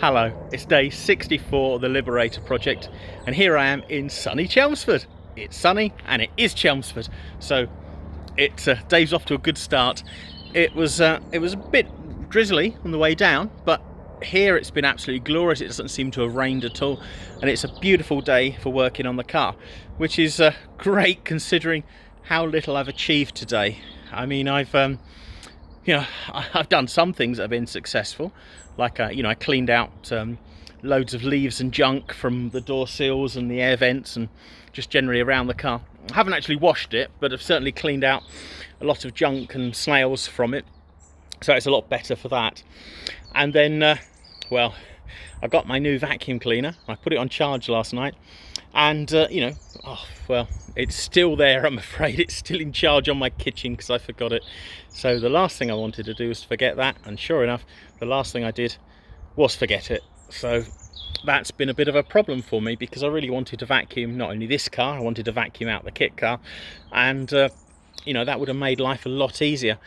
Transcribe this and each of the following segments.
Hello, it's day 64 of the Liberator project, and here I am in sunny Chelmsford. It's sunny and it is Chelmsford, so Dave's off to a good start. It was a bit drizzly on the way down, but here it's been absolutely glorious. It doesn't seem to have rained at all, and it's a beautiful day for working on the car, which is great considering how little I've achieved today. I mean, I've done some things that have been successful, like I cleaned out loads of leaves and junk from the door sills and the air vents and just generally around the car. I haven't actually washed it, but I've certainly cleaned out a lot of junk and snails from it, so it's a lot better for that. And then well, I got my new vacuum cleaner. I put it on charge last night, and it's still there, I'm afraid. It's still in charge on my kitchen because I forgot it. So the last thing I wanted to do was forget that, and sure enough, the last thing I did was forget it. So that's been a bit of a problem for me, because I really wanted to vacuum not only this car, I wanted to vacuum out the kit car, and that would have made life a lot easier.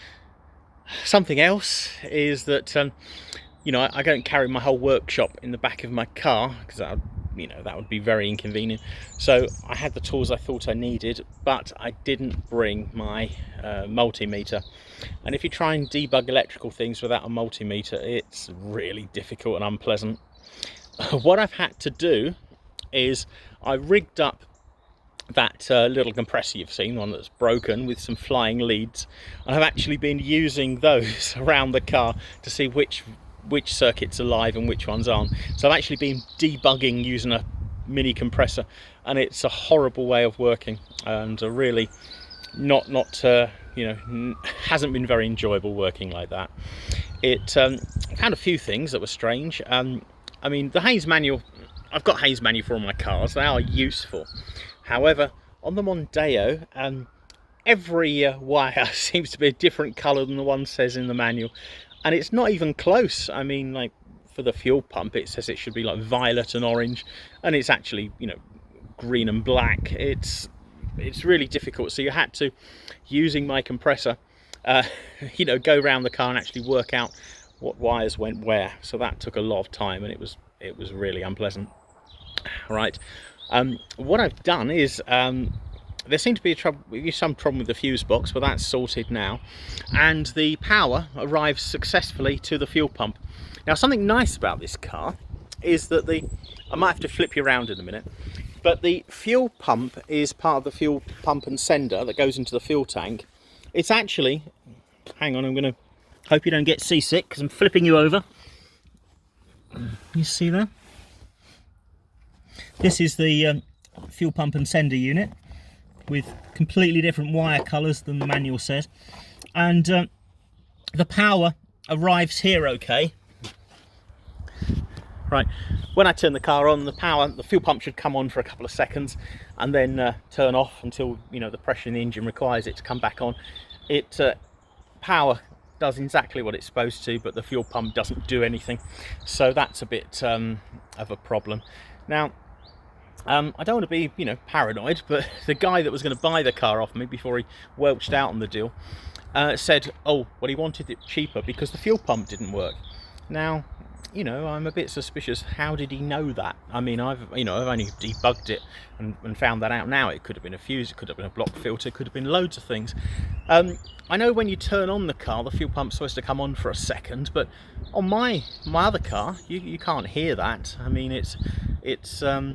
Something else is that I don't carry my whole workshop in the back of my car, because that would be very inconvenient. So I had the tools I thought I needed, but I didn't bring my multimeter. And if you try and debug electrical things without a multimeter, it's really difficult and unpleasant. What I've had to do is I rigged up that little compressor you've seen, one that's broken, with some flying leads, and I've actually been using those around the car to see which circuits are live and which ones aren't. So I've actually been debugging using a mini compressor, and it's a horrible way of working, and really hasn't been very enjoyable working like that. It found a few things that were strange. I mean, the Hayes manual, I've got Hayes manual for all my cars. They are useful. However, on the Mondeo, every wire seems to be a different colour than the one says in the manual, and it's not even close. I mean, like for the fuel pump, it says it should be like violet and orange, and it's actually green and black. It's really difficult. So you had to, using my compressor, go around the car and actually work out what wires went where. So that took a lot of time, and it was really unpleasant. Right. What I've done is there seemed to be some problem with the fuse box, but that's sorted now, and the power arrives successfully to the fuel pump. Now, something nice about this car is that I might have to flip you around in a minute, but the fuel pump is part of the fuel pump and sender that goes into the fuel tank. It's actually, hang on, I'm going to hope you don't get seasick because I'm flipping you over. You see there? This is the fuel pump and sender unit, with completely different wire colours than the manual says, and the power arrives here okay. Right, when I turn the car on, the fuel pump should come on for a couple of seconds and then turn off until the pressure in the engine requires it to come back on. Power does exactly what it's supposed to, but the fuel pump doesn't do anything, so that's a bit of a problem. Now, I don't want to be, paranoid, but the guy that was going to buy the car off me before he welched out on the deal said, he wanted it cheaper because the fuel pump didn't work. Now, I'm a bit suspicious. How did he know that? I mean, I've only debugged it and found that out now. It could have been a fuse, it could have been a block filter, it could have been loads of things. I know when you turn on the car, the fuel pump's supposed to come on for a second, but on my other car, you can't hear that. I mean, it's the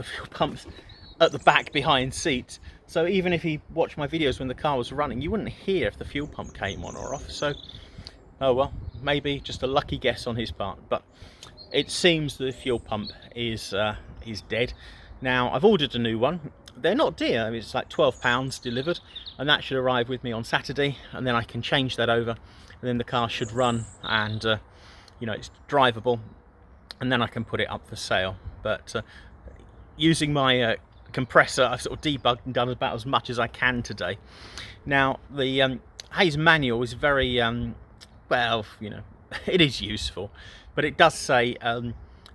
fuel pump's at the back behind seats, so even if you watched my videos when the car was running, you wouldn't hear if the fuel pump came on or off. So, oh well, maybe just a lucky guess on his part, but it seems the fuel pump is dead. Now, I've ordered a new one. They're not dear. I mean, it's like £12 delivered, and that should arrive with me on Saturday, and then I can change that over, and then the car should run, and it's drivable, and then I can put it up for sale. But using my compressor, I've sort of debugged and done about as much as I can today. Now, the Hayes manual is very it is useful, but it does say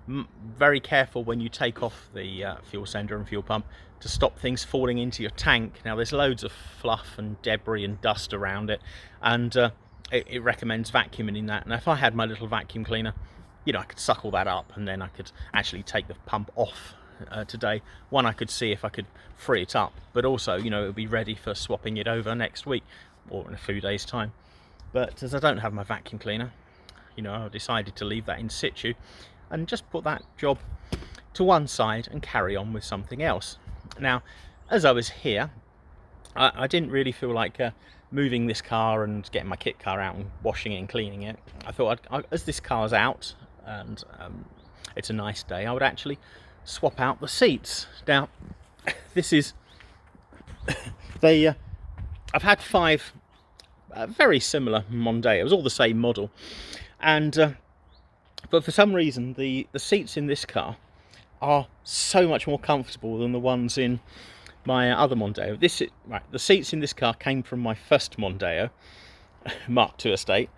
very careful when you take off the fuel sender and fuel pump to stop things falling into your tank. Now, there's loads of fluff and debris and dust around it, and it recommends vacuuming in that. And if I had my little vacuum cleaner, you know, I could suck all that up, and then I could actually take the pump off today. One, I could see if I could free it up, but also, you know, it would be ready for swapping it over next week or in a few days' time. But as I don't have my vacuum cleaner, you know, I decided to leave that in situ and just put that job to one side and carry on with something else. Now, as I was here, I didn't really feel like moving this car and getting my kit car out and washing it and cleaning it. I thought, as this car's out and it's a nice day, I would actually swap out the seats. Now, this is I've had 5 very similar Mondeos, all the same model, and but for some reason the seats in this car are so much more comfortable than the ones in my other Mondeo. The seats in this car came from my first Mondeo Mk2 estate.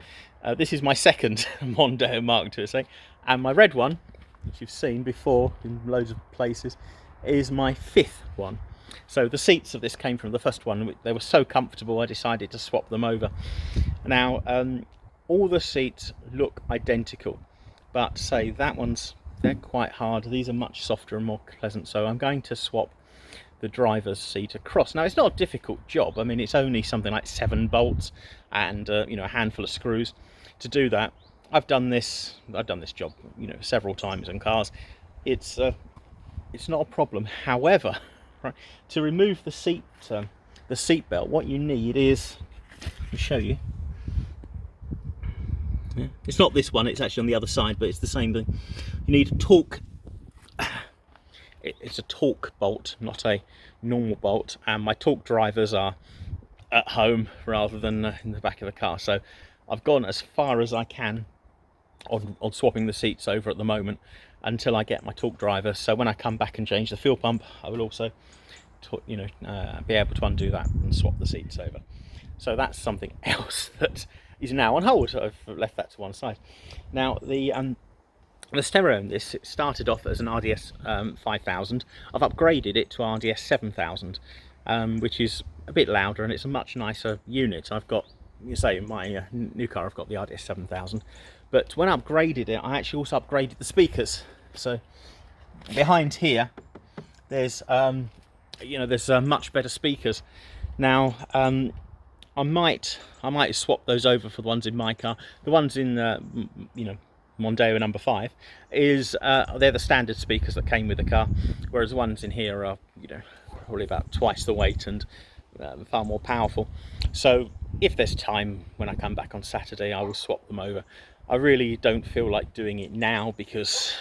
This is my second Mondeo Mk2 estate, and my red one, which you've seen before in loads of places, is my 5th one. So the seats of this came from the first one. They were so comfortable, I decided to swap them over. Now, all the seats look identical, but say they're quite hard. These are much softer and more pleasant, so I'm going to swap the driver's seat across. Now, it's not a difficult job. I mean, it's only something like 7 bolts and you know, a handful of screws to do that. I've done this job, you know, several times in cars. It's not a problem. However, right, to remove the seat belt, what you need is, I'll show you. Yeah. It's not this one, it's actually on the other side, but it's the same thing. You need a torque. It's a torque bolt, not a normal bolt, and my torque drivers are at home rather than in the back of the car. So I've gone as far as I can on swapping the seats over at the moment until I get my torque driver. So when I come back and change the fuel pump, I will also be able to undo that and swap the seats over. So that's something else that is now on hold. I've left that to one side. Now, the stereo in this, it started off as an RDS 5000. I've upgraded it to RDS 7000, which is a bit louder and it's a much nicer unit. I've got, you say, in my new car, I've got the RDS 7000, but when I upgraded it, I actually also upgraded the speakers. So behind here, there's there's much better speakers. Now, I might swap those over for the ones in my car. The ones in Mondeo number 5 is they're the standard speakers that came with the car, whereas the ones in here are probably about twice the weight and far more powerful. So if there's time when I come back on Saturday, I will swap them over. I really don't feel like doing it now because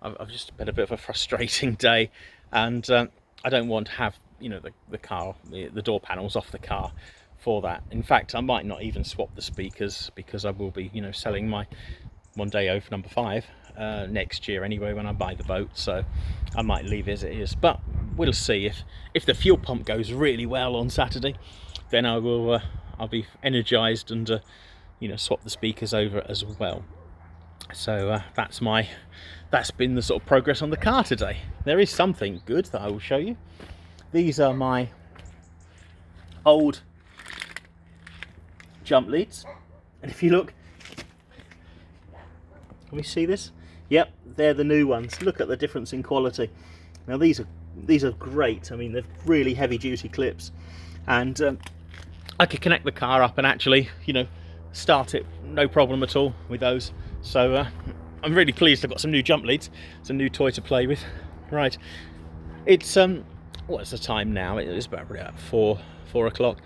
I've just had a bit of a frustrating day, and I don't want to have the door panels off the car for that. In fact, I might not even swap the speakers because I will be selling my Mondeo for number 5 next year anyway when I buy the boat, so I might leave it as it is. But we'll see. If the fuel pump goes really well on Saturday, then I will I'll be energized and swap the speakers over as well. So that's been the sort of progress on the car today. There is something good that I will show you. These are my old jump leads, and if you look, can we see this? Yep, they're the new ones. Look at the difference in quality. Now these are great. I mean, they're really heavy duty clips, and I could connect the car up and actually start it no problem at all with those. So I'm really pleased I've got some new jump leads. It's a new toy to play with. Right, it's what's the time now? It's about 4 o'clock.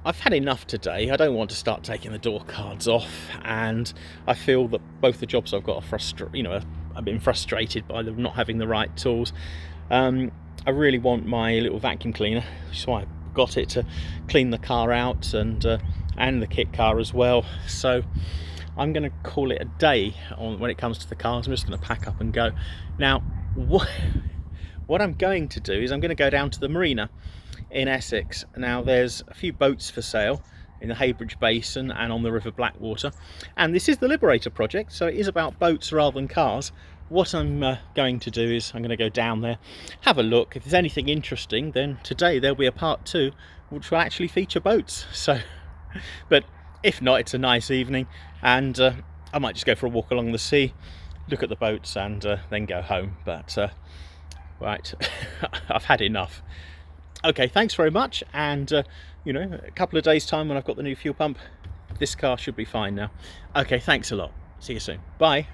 I've had enough today. I don't want to start taking the door cards off, and I feel that both the jobs I've got are I've been frustrated by them not having the right tools. I really want my little vacuum cleaner, which is why I got it, to clean the car out and the kit car as well. So I'm going to call it a day when it comes to the cars. I'm just going to pack up and go. Now, what I'm going to do is I'm going to go down to the marina in Essex. Now, there's a few boats for sale in the Heybridge Basin and on the River Blackwater, and this is the Liberator project, so it is about boats rather than cars. What I'm going to do is I'm going to go down there, have a look. If there's anything interesting, then today there'll be a part 2 which will actually feature boats. So, but if not, it's a nice evening, and I might just go for a walk along the sea, look at the boats, and then go home. But right, I've had enough. Okay, thanks very much, and you know, a couple of days time when I've got the new fuel pump, this car should be fine now. Okay, thanks a lot. See you soon. Bye.